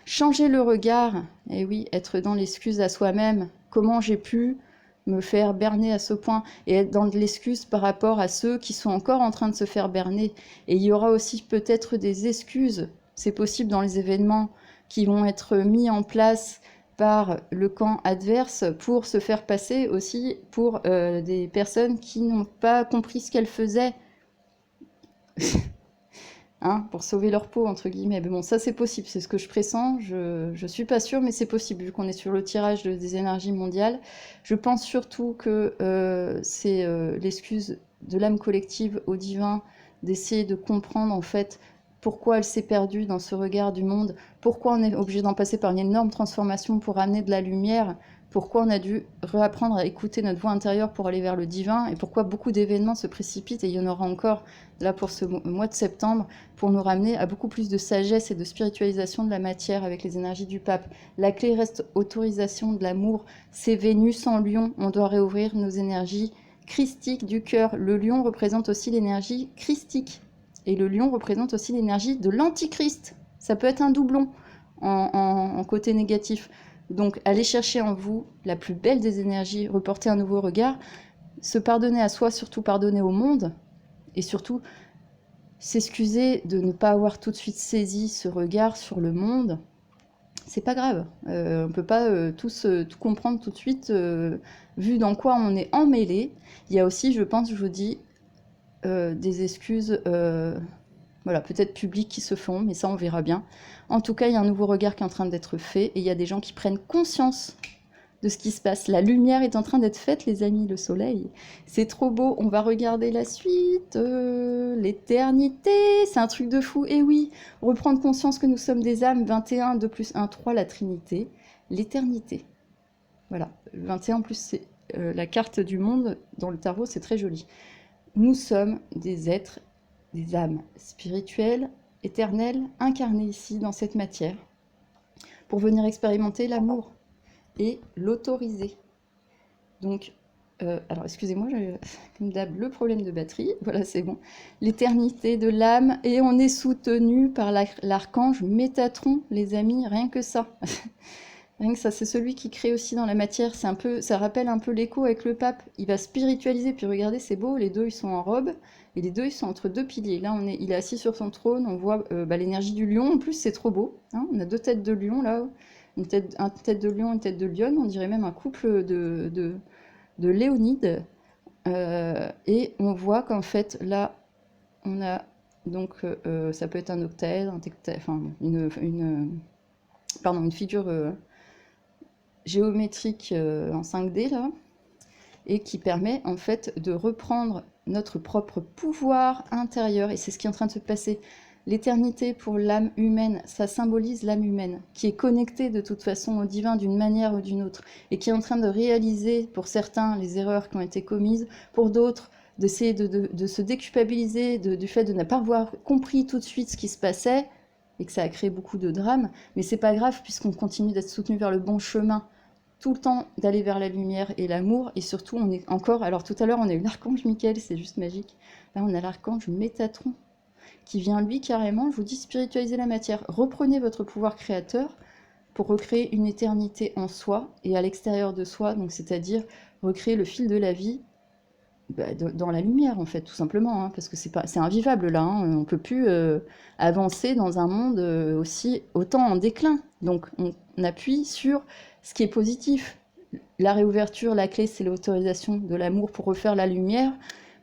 Changer le regard, et oui, être dans l'excuse à soi-même. Comment j'ai pu me faire berner à ce point et être dans de l'excuse par rapport à ceux qui sont encore en train de se faire berner. Et il y aura aussi peut-être des excuses, c'est possible dans les événements qui vont être mis en place par le camp adverse pour se faire passer aussi pour des personnes qui n'ont pas compris ce qu'elles faisaient. Hein, pour sauver leur peau, entre guillemets. Mais bon, ça c'est possible, c'est ce que je pressens, je suis pas sûre, mais c'est possible, vu qu'on est sur le tirage des énergies mondiales. Je pense surtout que c'est l'excuse de l'âme collective au divin, d'essayer de comprendre en fait pourquoi elle s'est perdue dans ce regard du monde, pourquoi on est obligé d'en passer par une énorme transformation pour amener de la lumière, pourquoi on a dû réapprendre à écouter notre voix intérieure pour aller vers le divin, et pourquoi beaucoup d'événements se précipitent, et il y en aura encore là pour ce mois de septembre, pour nous ramener à beaucoup plus de sagesse et de spiritualisation de la matière avec les énergies du pape. La clé reste autorisation de l'amour. C'est Vénus en lion, on doit réouvrir nos énergies christiques du cœur. Le lion représente aussi l'énergie christique, et le lion représente aussi l'énergie de l'antichrist. Ça peut être un doublon en côté négatif. Donc allez chercher en vous la plus belle des énergies, reporter un nouveau regard, se pardonner à soi, surtout pardonner au monde, et surtout s'excuser de ne pas avoir tout de suite saisi ce regard sur le monde. C'est pas grave, on peut pas tous tout comprendre tout de suite, vu dans quoi on est emmêlé. Il y a aussi, je pense, je vous dis, des excuses, voilà, peut-être publiques qui se font, mais ça on verra bien. En tout cas, il y a un nouveau regard qui est en train d'être fait, et il y a des gens qui prennent conscience de ce qui se passe. La lumière est en train d'être faite, les amis, le soleil. C'est trop beau, on va regarder la suite. L'éternité, c'est un truc de fou. Et oui, reprendre conscience que nous sommes des âmes, 21, 2 plus 1, 3, la Trinité. L'éternité. Voilà, 21 plus, c'est la carte du monde dans le tarot, c'est très joli. Nous sommes des êtres, des âmes spirituelles, éternelles, incarnées ici, dans cette matière, pour venir expérimenter l'amour et l'autoriser. Donc, alors excusez-moi, j'ai comme d'hab le problème de batterie, voilà c'est bon. L'éternité de l'âme, et on est soutenu par l'archange Métatron, les amis, rien que ça. Rien que ça, c'est celui qui crée aussi dans la matière, c'est un peu, ça rappelle un peu l'écho avec le pape, il va spiritualiser, puis regardez c'est beau, les deux ils sont en robe, et les deux ils sont entre deux piliers. Là il est assis sur son trône, on voit l'énergie du lion, en plus c'est trop beau, hein, on a deux têtes de lion là, une tête de lion, une tête de lionne, on dirait même un couple de léonides. Et on voit qu'en fait, là, on a donc, ça peut être un octèdre, enfin, une figure géométrique en 5D, là, et qui permet en fait de reprendre notre propre pouvoir intérieur, et c'est ce qui est en train de se passer. L'éternité pour l'âme humaine, ça symbolise l'âme humaine, qui est connectée de toute façon au divin d'une manière ou d'une autre, et qui est en train de réaliser, pour certains, les erreurs qui ont été commises, pour d'autres, d'essayer de se déculpabiliser du fait de ne pas avoir compris tout de suite ce qui se passait, et que ça a créé beaucoup de drames, mais c'est pas grave, puisqu'on continue d'être soutenu vers le bon chemin, tout le temps d'aller vers la lumière et l'amour, et surtout, on est encore, alors tout à l'heure, on a eu l'archange Michael, c'est juste magique, là on a l'archange Métatron, qui vient lui carrément, je vous dis, spiritualiser la matière. Reprenez votre pouvoir créateur pour recréer une éternité en soi et à l'extérieur de soi, donc c'est-à-dire recréer le fil de la vie dans la lumière en fait, tout simplement, hein, parce que c'est invivable là, hein, on peut plus avancer dans un monde autant en déclin. Donc on appuie sur ce qui est positif. La réouverture, la clé, c'est l'autorisation de l'amour pour refaire la lumière,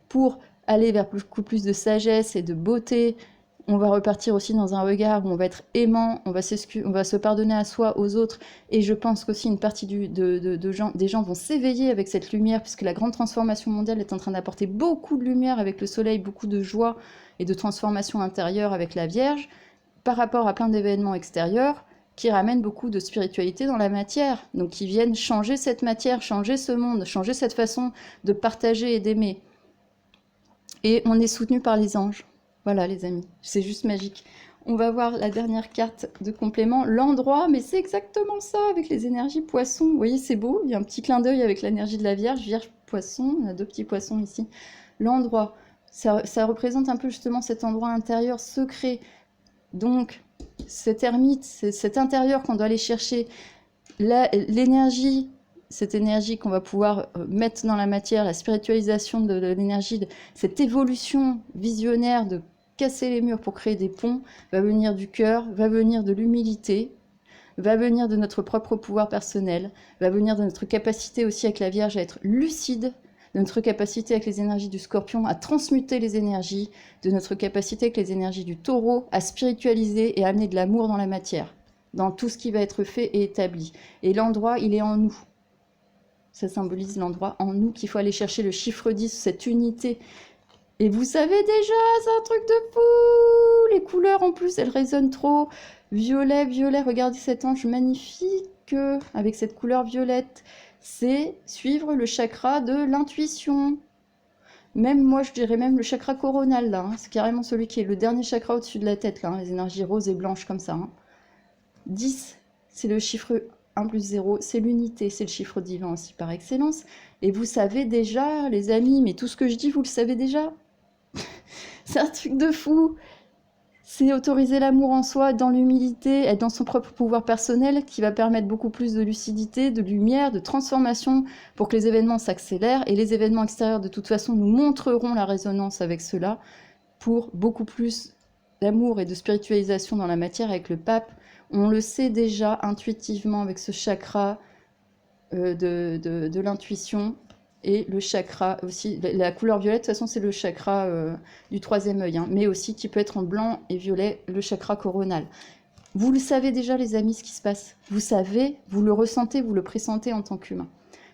pour aller vers beaucoup plus de sagesse et de beauté. On va repartir aussi dans un regard où on va être aimant, on va se pardonner à soi, aux autres, et je pense qu'aussi une partie des gens vont s'éveiller avec cette lumière, puisque la grande transformation mondiale est en train d'apporter beaucoup de lumière avec le soleil, beaucoup de joie et de transformation intérieure avec la Vierge, par rapport à plein d'événements extérieurs, qui ramènent beaucoup de spiritualité dans la matière, donc qui viennent changer cette matière, changer ce monde, changer cette façon de partager et d'aimer. Et on est soutenu par les anges. Voilà les amis, c'est juste magique. On va voir la dernière carte de complément, l'endroit, mais c'est exactement ça avec les énergies poissons. Vous voyez, c'est beau, il y a un petit clin d'œil avec l'énergie de la Vierge, Vierge poisson, on a deux petits poissons ici. L'endroit, ça représente un peu justement cet endroit intérieur secret. Donc, cet ermite, c'est cet intérieur qu'on doit aller chercher. L'énergie, cette énergie qu'on va pouvoir mettre dans la matière, la spiritualisation de l'énergie, cette évolution visionnaire de casser les murs pour créer des ponts, va venir du cœur, va venir de l'humilité, va venir de notre propre pouvoir personnel, va venir de notre capacité aussi avec la Vierge à être lucide, de notre capacité avec les énergies du Scorpion à transmuter les énergies, de notre capacité avec les énergies du Taureau à spiritualiser et à amener de l'amour dans la matière, dans tout ce qui va être fait et établi. Et l'endroit, il est en nous. Ça symbolise l'endroit en nous qu'il faut aller chercher le chiffre 10, cette unité. Et vous savez déjà, c'est un truc de fou. Les couleurs en plus, elles résonnent trop. Violet, violet, regardez cet ange magnifique avec cette couleur violette. C'est suivre le chakra de l'intuition. Même moi, je dirais même le chakra coronal, là. Hein. C'est carrément celui qui est le dernier chakra au-dessus de la tête, là. Hein, les énergies roses et blanches comme ça. Hein. 10, c'est le chiffre 1 plus 0, c'est l'unité, c'est le chiffre divin aussi par excellence. Et vous savez déjà, les amis, mais tout ce que je dis, vous le savez déjà. C'est un truc de fou. C'est autoriser l'amour en soi, dans l'humilité, être dans son propre pouvoir personnel, qui va permettre beaucoup plus de lucidité, de lumière, de transformation, pour que les événements s'accélèrent. Et les événements extérieurs, de toute façon, nous montreront la résonance avec cela, pour beaucoup plus d'amour et de spiritualisation dans la matière avec le pape. On le sait déjà intuitivement avec ce chakra de l'intuition. Et le chakra aussi, la couleur violette, de toute façon, c'est le chakra du troisième œil, hein, mais aussi qui peut être en blanc et violet, le chakra coronal. Vous le savez déjà, les amis, ce qui se passe. Vous savez, vous le ressentez, vous le pressentez en tant qu'humain.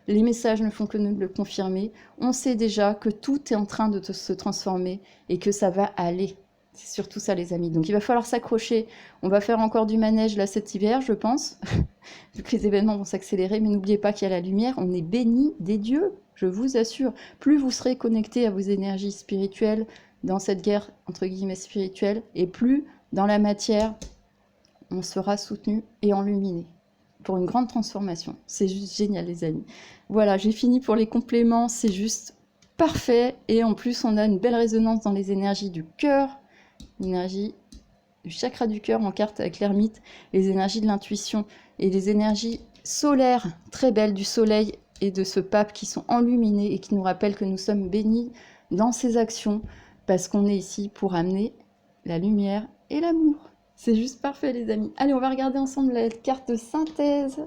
Les messages ne font que nous le confirmer. On sait déjà que tout est en train de se transformer et que ça va aller. C'est surtout ça, les amis. Donc, il va falloir s'accrocher. On va faire encore du manège là cet hiver, je pense, vu que les événements vont s'accélérer. Mais n'oubliez pas qu'il y a la lumière. On est bénis des dieux. Je vous assure, plus vous serez connecté à vos énergies spirituelles dans cette guerre, entre guillemets, spirituelle, et plus, dans la matière, on sera soutenu et enluminé pour une grande transformation. C'est juste génial, les amis. Voilà, j'ai fini pour les compléments, c'est juste parfait. Et en plus, on a une belle résonance dans les énergies du cœur, l'énergie du chakra du cœur en carte avec l'ermite, les énergies de l'intuition et les énergies solaires, très belles du soleil et de ce pape qui sont enluminés et qui nous rappellent que nous sommes bénis dans ces actions parce qu'on est ici pour amener la lumière et l'amour. C'est juste parfait, les amis. Allez, on va regarder ensemble la carte de synthèse.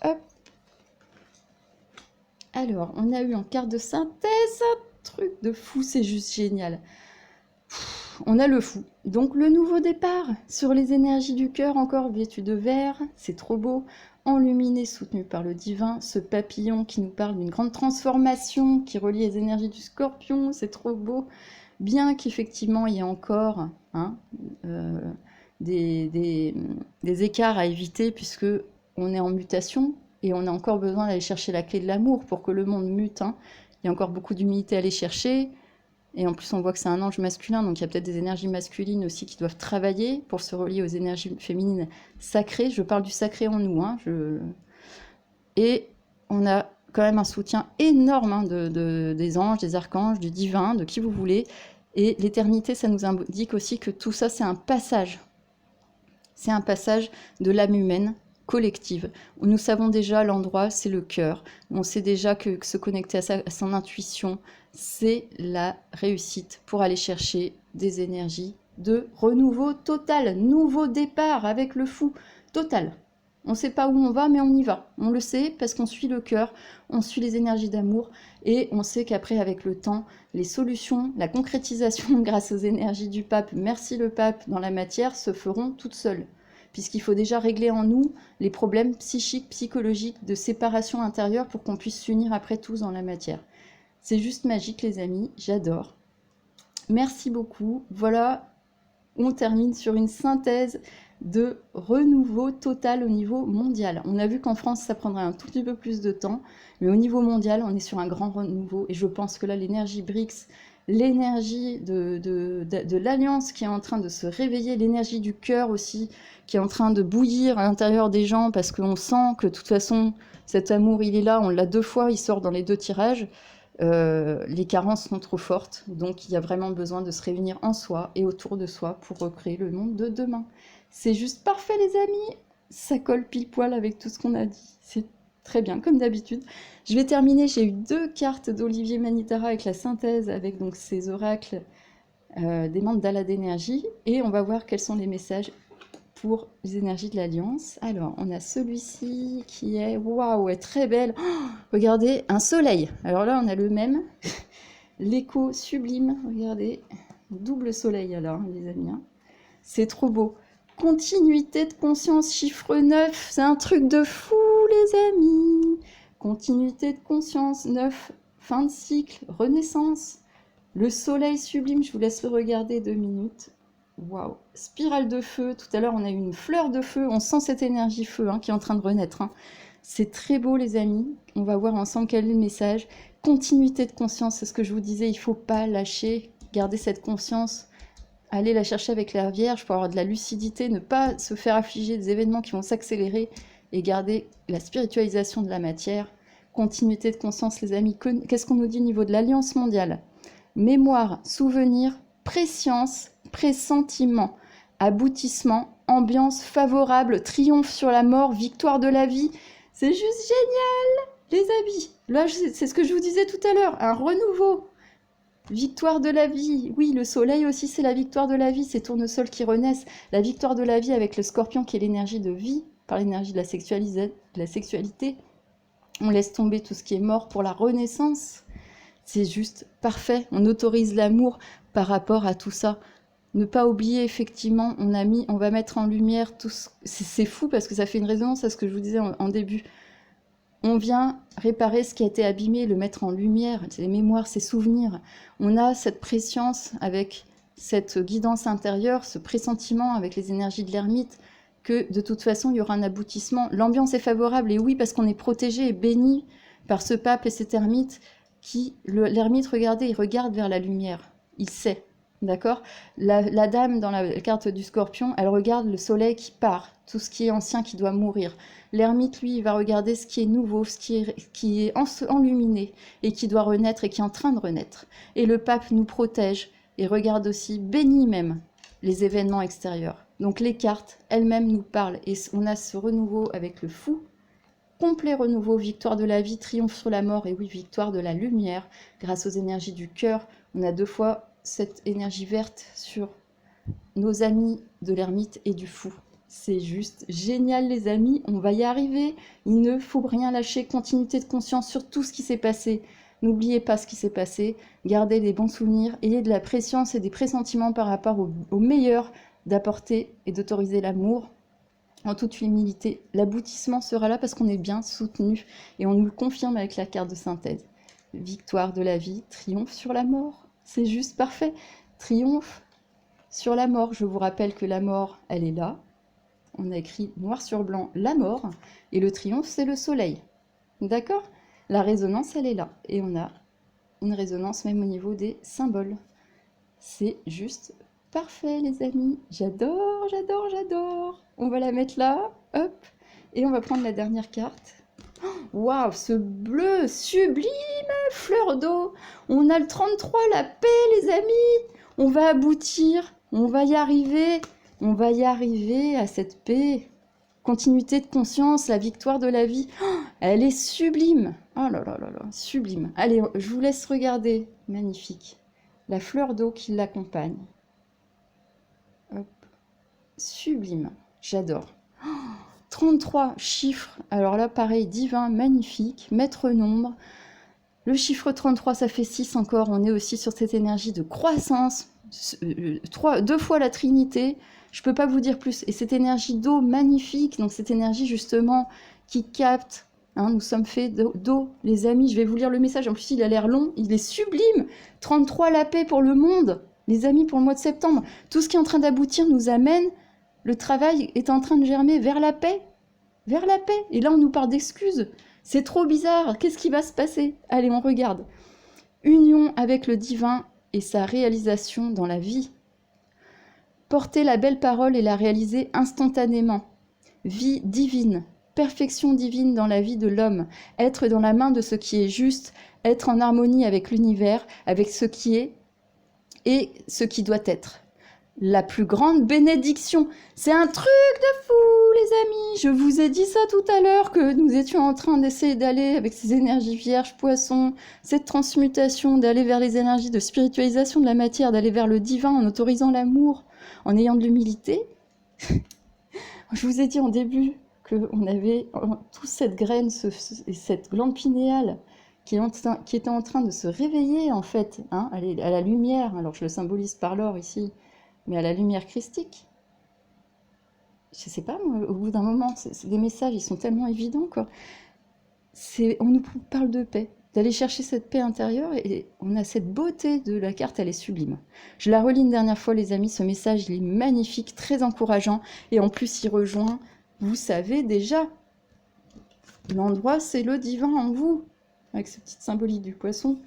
Hop. Alors, on a eu en carte de synthèse un truc de fou, c'est juste génial. On a le fou. Donc, le nouveau départ sur les énergies du cœur, encore vêtu de vert, c'est trop beau. Enluminé, soutenu par le divin, ce papillon qui nous parle d'une grande transformation qui relie les énergies du scorpion, c'est trop beau. Bien qu'effectivement, il y ait encore des écarts à éviter puisque on est en mutation et on a encore besoin d'aller chercher la clé de l'amour pour que le monde mute. Hein. Il y a encore beaucoup d'humilité à aller chercher. Et en plus, on voit que c'est un ange masculin, donc il y a peut-être des énergies masculines aussi qui doivent travailler pour se relier aux énergies féminines sacrées. Je parle du sacré en nous. Hein, Et on a quand même un soutien énorme hein, des anges, des archanges, du divin, de qui vous voulez. Et l'éternité, ça nous indique aussi que tout ça, c'est un passage. C'est un passage de l'âme humaine collective. Nous savons déjà l'endroit, c'est le cœur. On sait déjà que se connecter à son intuition, c'est la réussite pour aller chercher des énergies de renouveau total, nouveau départ avec le fou total. On ne sait pas où on va, mais on y va. On le sait parce qu'on suit le cœur, on suit les énergies d'amour et on sait qu'après, avec le temps, les solutions, la concrétisation grâce aux énergies du pape, merci le pape, dans la matière, se feront toutes seules. Puisqu'il faut déjà régler en nous les problèmes psychiques, psychologiques, de séparation intérieure pour qu'on puisse s'unir après tous dans la matière. C'est juste magique, les amis, j'adore. Merci beaucoup. Voilà, on termine sur une synthèse de renouveau total au niveau mondial. On a vu qu'en France, ça prendrait un tout petit peu plus de temps, mais au niveau mondial, on est sur un grand renouveau, et je pense que là, l'énergie BRICS, l'énergie de l'alliance qui est en train de se réveiller, l'énergie du cœur aussi, qui est en train de bouillir à l'intérieur des gens, parce qu'on sent que de toute façon, cet amour, il est là, on l'a 2 fois, il sort dans les 2 tirages. Les carences sont trop fortes, donc il y a vraiment besoin de se réunir en soi et autour de soi pour recréer le monde de demain. C'est juste parfait les amis, ça colle pile poil avec tout ce qu'on a dit, c'est très bien comme d'habitude. Je vais terminer, j'ai eu 2 cartes d'Olivier Manitara avec la synthèse, avec donc ces oracles des mandala d'énergie, et on va voir quels sont les messages pour les énergies de l'Alliance. Alors, on a celui-ci qui est, waouh, est très belle. Oh, regardez, un soleil. Alors là, on a le même, l'écho sublime. Regardez, double soleil alors, les amis. Hein. C'est trop beau. Continuité de conscience, chiffre 9. C'est un truc de fou, les amis. Continuité de conscience, 9. Fin de cycle, renaissance. Le soleil sublime, je vous laisse le regarder 2 minutes. Waouh, spirale de feu, tout à l'heure on a eu une fleur de feu, on sent cette énergie feu hein, qui est en train de renaître. Hein. C'est très beau les amis, on va voir ensemble quel est le message. Continuité de conscience, c'est ce que je vous disais, il ne faut pas lâcher, garder cette conscience, aller la chercher avec la Vierge pour avoir de la lucidité, ne pas se faire affliger des événements qui vont s'accélérer et garder la spiritualisation de la matière. Continuité de conscience les amis, qu'est-ce qu'on nous dit au niveau de l'Alliance mondiale? Mémoire, souvenir, préscience, pressentiment, aboutissement, ambiance favorable, triomphe sur la mort, victoire de la vie. C'est juste génial, les amis. Là, c'est ce que je vous disais tout à l'heure, un renouveau. Victoire de la vie. Oui, le soleil aussi, c'est la victoire de la vie, ces tournesols qui renaissent. La victoire de la vie avec le scorpion qui est l'énergie de vie, par l'énergie de la sexualité. On laisse tomber tout ce qui est mort pour la renaissance. C'est juste parfait, on autorise l'amour par rapport à tout ça. Ne pas oublier, effectivement, on va mettre en lumière tout ce... C'est fou parce que ça fait une résonance à ce que je vous disais en début. On vient réparer ce qui a été abîmé, le mettre en lumière, les mémoires, ces souvenirs. On a cette préscience avec cette guidance intérieure, ce pressentiment avec les énergies de l'ermite, que de toute façon, il y aura un aboutissement. L'ambiance est favorable, et oui, parce qu'on est protégé et béni par ce pape et cet ermite, l'ermite, regardez, il regarde vers la lumière, il sait, d'accord? La dame dans la carte du scorpion, elle regarde le soleil qui part, tout ce qui est ancien qui doit mourir. L'ermite, lui, il va regarder ce qui est nouveau, ce qui est enluminé et qui doit renaître et qui est en train de renaître. Et le pape nous protège et regarde aussi, bénit même, les événements extérieurs. Donc les cartes elles-mêmes nous parlent et on a ce renouveau avec le fou, complet renouveau, victoire de la vie, triomphe sur la mort, et oui, victoire de la lumière, grâce aux énergies du cœur. On a 2 fois cette énergie verte sur nos amis de l'ermite et du fou. C'est juste génial les amis, on va y arriver, il ne faut rien lâcher, continuité de conscience sur tout ce qui s'est passé. N'oubliez pas ce qui s'est passé, gardez des bons souvenirs, ayez de la préscience et des pressentiments par rapport au meilleur, d'apporter et d'autoriser l'amour. En toute humilité, l'aboutissement sera là parce qu'on est bien soutenu et on nous le confirme avec la carte de synthèse. Victoire de la vie, triomphe sur la mort. C'est juste parfait. Triomphe sur la mort. Je vous rappelle que la mort, elle est là. On a écrit noir sur blanc la mort et le triomphe, c'est le soleil. D'accord? La résonance, elle est là. Et on a une résonance même au niveau des symboles. C'est juste parfait les amis, j'adore, j'adore, j'adore. On va la mettre là, hop, et on va prendre la dernière carte. Waouh, ce bleu sublime, fleur d'eau. On a le 33, la paix les amis. On va aboutir, on va y arriver à cette paix. Continuité de conscience, la victoire de la vie. Oh, elle est sublime. Oh là là là là, sublime. Allez, je vous laisse regarder, magnifique. La fleur d'eau qui l'accompagne. Hop. Sublime, j'adore. Oh, 33 chiffres, alors là pareil, divin, magnifique, maître nombre. Le chiffre 33, ça fait 6 encore, on est aussi sur cette énergie de croissance. 2 fois la Trinité, je ne peux pas vous dire plus. Et cette énergie d'eau magnifique, donc cette énergie justement qui capte. Hein, nous sommes faits d'eau, les amis. Je vais vous lire le message. En plus, il a l'air long. Il est sublime. 33, la paix pour le monde. Les amis, pour le mois de septembre. Tout ce qui est en train d'aboutir nous amène. Le travail est en train de germer vers la paix. Vers la paix. Et là, on nous parle d'excuses. C'est trop bizarre. Qu'est-ce qui va se passer? Allez, on regarde. Union avec le divin et sa réalisation dans la vie. Porter la belle parole et la réaliser instantanément. Vie divine, perfection divine dans la vie de l'homme, être dans la main de ce qui est juste, être en harmonie avec l'univers, avec ce qui est et ce qui doit être. La plus grande bénédiction. C'est un truc de fou, les amis. Je vous ai dit ça tout à l'heure, que nous étions en train d'essayer d'aller avec ces énergies vierges, poissons, cette transmutation, d'aller vers les énergies de spiritualisation de la matière, d'aller vers le divin en autorisant l'amour, en ayant de l'humilité. Je vous ai dit en début qu'on avait toute cette graine et cette glande pinéale qui était en train de se réveiller, en fait, hein, à la lumière. Alors, je le symbolise par l'or ici, mais à la lumière christique. Je sais pas, moi, au bout d'un moment, les messages, ils sont tellement évidents, quoi. On nous parle de paix, d'aller chercher cette paix intérieure, et on a cette beauté de la carte, elle est sublime. Je la relis une dernière fois, les amis, ce message, il est magnifique, très encourageant, et en plus, il rejoint, vous savez déjà, l'endroit, c'est le divin en vous, avec cette petite symbolique du poisson.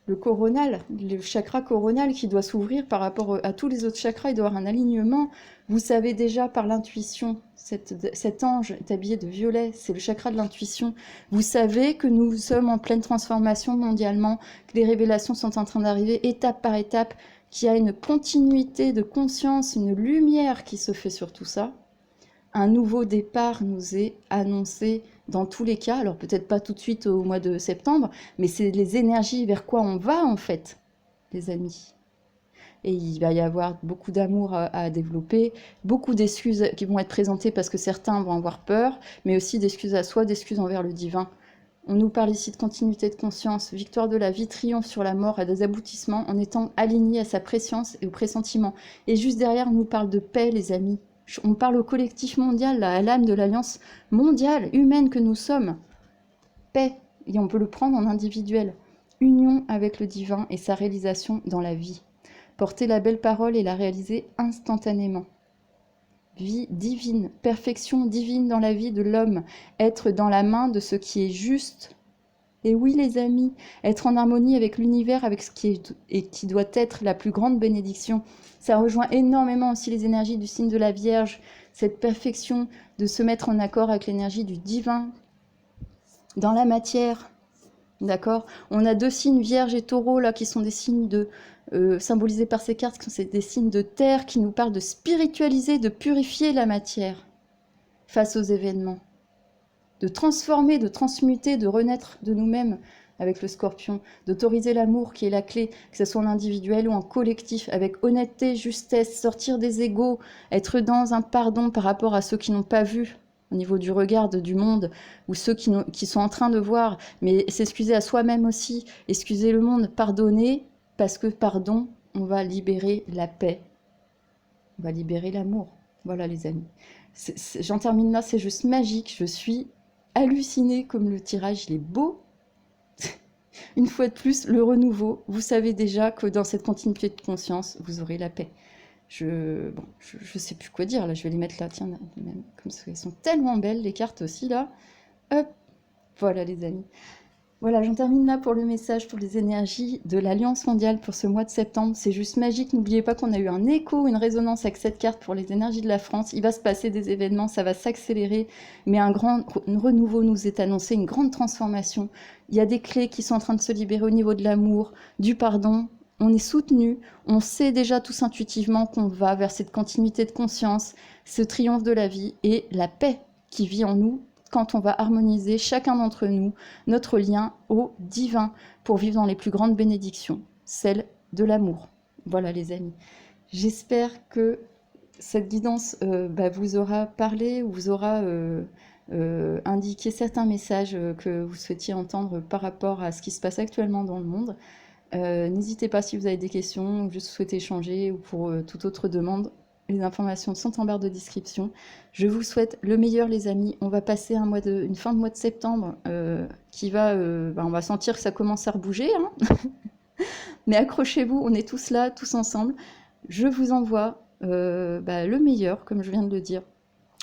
Le coronal, le chakra coronal qui doit s'ouvrir par rapport à tous les autres chakras, il doit y avoir un alignement. Vous savez déjà par l'intuition, cet ange est habillé de violet, c'est le chakra de l'intuition. Vous savez que nous sommes en pleine transformation mondialement, que les révélations sont en train d'arriver étape par étape, qu'il y a une continuité de conscience, une lumière qui se fait sur tout ça. Un nouveau départ nous est annoncé dans tous les cas, alors peut-être pas tout de suite au mois de septembre, mais c'est les énergies vers quoi on va en fait, les amis. Et il va y avoir beaucoup d'amour à développer, beaucoup d'excuses qui vont être présentées parce que certains vont avoir peur, mais aussi d'excuses à soi, d'excuses envers le divin. On nous parle ici de continuité de conscience, victoire de la vie, triomphe sur la mort, à des aboutissements en étant aligné à sa préscience et au pressentiment. Et juste derrière, on nous parle de paix, les amis. On parle au collectif mondial, à l'âme de l'alliance mondiale, humaine que nous sommes. Paix, et on peut le prendre en individuel. Union avec le divin et sa réalisation dans la vie. Porter la belle parole et la réaliser instantanément. Vie divine, perfection divine dans la vie de l'homme. Être dans la main de ce qui est juste. Et oui, les amis, être en harmonie avec l'univers, avec ce qui est et qui doit être la plus grande bénédiction. Ça rejoint énormément aussi les énergies du signe de la Vierge, cette perfection de se mettre en accord avec l'énergie du divin dans la matière. D'accord ? On a deux signes, Vierge et Taureau, là, qui sont des signes symbolisés par ces cartes, qui sont des signes de terre, qui nous parlent de spiritualiser, de purifier la matière face aux événements. De transformer, de transmuter, de renaître de nous-mêmes avec le Scorpion, d'autoriser l'amour qui est la clé, que ce soit en individuel ou en collectif, avec honnêteté, justesse, sortir des égos, être dans un pardon par rapport à ceux qui n'ont pas vu au niveau du regard du monde, ou ceux qui sont en train de voir, mais s'excuser à soi-même aussi, excuser le monde, pardonner, parce que pardon, on va libérer la paix, on va libérer l'amour. Voilà les amis. J'en termine là, c'est juste magique, je suis hallucinée comme le tirage, il est beau. Une fois de plus, le renouveau, vous savez déjà que dans cette continuité de conscience, vous aurez la paix. Je sais plus quoi dire, là, je vais les mettre là, tiens, même, comme ça, elles sont tellement belles, les cartes aussi, là. Hop, voilà les amis. Voilà, j'en termine là pour le message, pour les énergies de l'Alliance mondiale pour ce mois de septembre. C'est juste magique, n'oubliez pas qu'on a eu un écho, une résonance avec cette carte pour les énergies de la France. Il va se passer des événements, ça va s'accélérer, mais un grand renouveau nous est annoncé, une grande transformation. Il y a des clés qui sont en train de se libérer au niveau de l'amour, du pardon. On est soutenu, on sait déjà tous intuitivement qu'on va vers cette continuité de conscience, ce triomphe de la vie et la paix qui vit en nous quand on va harmoniser chacun d'entre nous notre lien au divin pour vivre dans les plus grandes bénédictions, celle de l'amour. Voilà les amis. J'espère que cette guidance vous aura parlé ou vous aura indiqué certains messages que vous souhaitiez entendre par rapport à ce qui se passe actuellement dans le monde. N'hésitez pas si vous avez des questions ou juste souhaitez échanger ou pour toute autre demande. Les informations sont en barre de description. Je vous souhaite le meilleur, les amis. On va passer une fin de mois de septembre qui va... on va sentir que ça commence à rebouger. Hein. Mais accrochez-vous, on est tous là, tous ensemble. Je vous envoie le meilleur, comme je viens de le dire.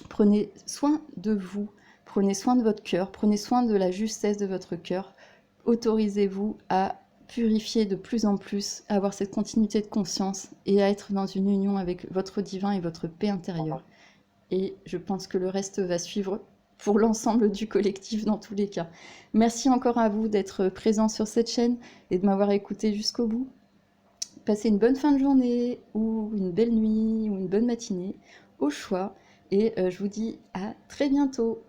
Prenez soin de vous, prenez soin de votre cœur, prenez soin de la justesse de votre cœur. Autorisez-vous à purifier de plus en plus, à avoir cette continuité de conscience et à être dans une union avec votre divin et votre paix intérieure. Et je pense que le reste va suivre pour l'ensemble du collectif dans tous les cas. Merci encore à vous d'être présent sur cette chaîne et de m'avoir écouté jusqu'au bout. Passez une bonne fin de journée ou une belle nuit ou une bonne matinée au choix et je vous dis à très bientôt.